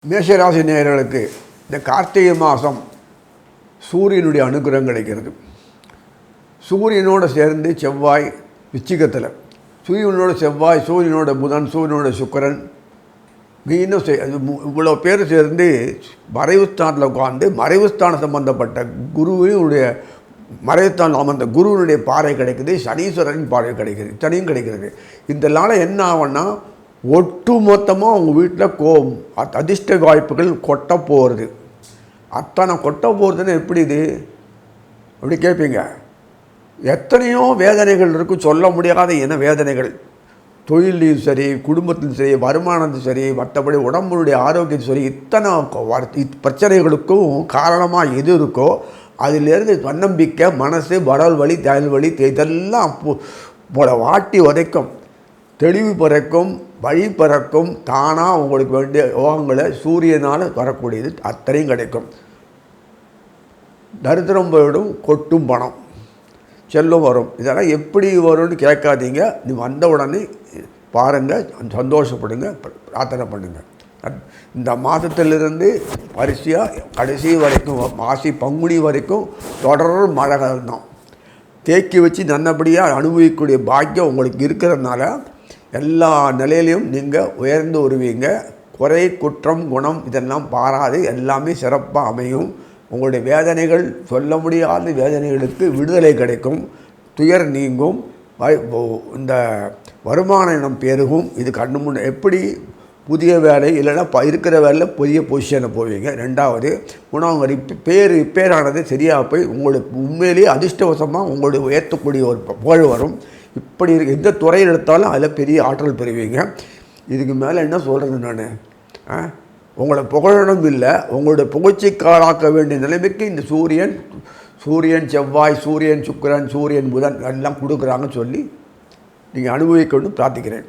மேஷராசி நேயர்களுக்கு இந்த கார்த்திகை மாதம் சூரியனுடைய அனுகிரகம் கிடைக்கிறது. சூரியனோடு சேர்ந்து செவ்வாய் விச்சிகத்தில், சூரியனோட செவ்வாய், சூரியனோட புதன், சூரியனோட சுக்கிரன், மீண்டும் இவ்வளோ பேர் சேர்ந்து மறைவு ஸ்தானத்தில் உட்காந்து மறைவு ஸ்தானம் சம்பந்தப்பட்ட குருவினுடைய மறைவுஸ்தானம் அமர்ந்த குருவினுடைய பார்வை கிடைக்குது, சனீஸ்வரனின் பார்வை கிடைக்குது, சனியும் கிடைக்கிறது. இந்த நாளில் என்ன ஆகும்னா ஒட்டு மொத்தமாக உங்கள் வீட்டில் அதிர்ஷ்ட வாய்ப்புகள் கொட்ட போகிறது. அத்தனை கொட்ட போகிறதுன்னு எப்படி இது அப்படி கேட்பீங்க. எத்தனையோ வேதனைகள் இருக்கும், சொல்ல முடியாத இன வேதனைகள். தொழிலையும் சரி, குடும்பத்திலும் சரி, வருமானத்தும் சரி, மற்றபடி உடம்புடைய ஆரோக்கியத்தும் சரி, இத்தனை பிரச்சனைகளுக்கும் காரணமாக எது இருக்கோ அதிலேருந்து தன்னம்பிக்கை, மனசு, வடல் வலி, தயல் வலி இதெல்லாம் போல வாட்டி வரைக்கும் தெளிவு பிறக்கும், வழி பிறக்கும். தானாக உங்களுக்கு வேண்டிய யோகங்களை சூரியனால் வரக்கூடியது அத்தனையும் கிடைக்கும். தரித்திரம் போயிடும், கொட்டும் பணம், செல்லும் வரும். இதெல்லாம் எப்படி வரும்னு கேட்காதீங்க. நீ வந்த உடனே பாருங்கள், சந்தோஷப்படுங்க, பிரார்த்தனை பண்ணுங்கள். இந்த மாதத்திலிருந்து வரிசையாக கடைசி வரைக்கும், மாசி பங்குனி வரைக்கும் தொடர் மழைகள் தான். தேக்கி வச்சு நல்லபடியாக அனுபவிக்கக்கூடிய பாக்கியம் உங்களுக்கு இருக்கிறதுனால எல்லா நிலையிலையும் நீங்கள் உயர்ந்து வருவீங்க. குறை, குற்றம், குணம் இதெல்லாம் பாராது எல்லாமே சிறப்பாக அமையும். உங்களுடைய வேதனைகள், சொல்ல முடியாத வேதனைகளுக்கு விடுதலை கிடைக்கும், துயர் நீங்கும், இந்த வருமான இனம் பெருகும். இது கண்ணு முன்னே எப்படி புதிய வேலை இல்லைன்னா இருக்கிற வேலையில் புதிய பொசிஷனில் போவீங்க. ரெண்டாவது, மூணாவது பேரானது சரியாக போய் உங்களுக்கு உண்மையிலேயே அதிர்ஷ்டவசமாக உங்களுடைய உயர்த்தக்கூடிய ஒரு புகழ் வரும். இப்படி எந்த துறையில் எடுத்தாலும் அதில் பெரிய ஆற்றல் பெறுவீங்க. இதுக்கு மேலே என்ன சொல்கிறது நான், உங்களை புகழணும் இல்லை, உங்களுடைய புகழ்ச்சிக்காராக்க வேண்டிய நிலைமைக்கு இந்த சூரியன் செவ்வாய், சூரியன் சுக்கிரன், சூரியன் புதன் எல்லாம் கொடுக்குறாங்கன்னு சொல்லி நீங்கள் அனுபவிக்கணும்னு பிரார்த்திக்கிறேன்.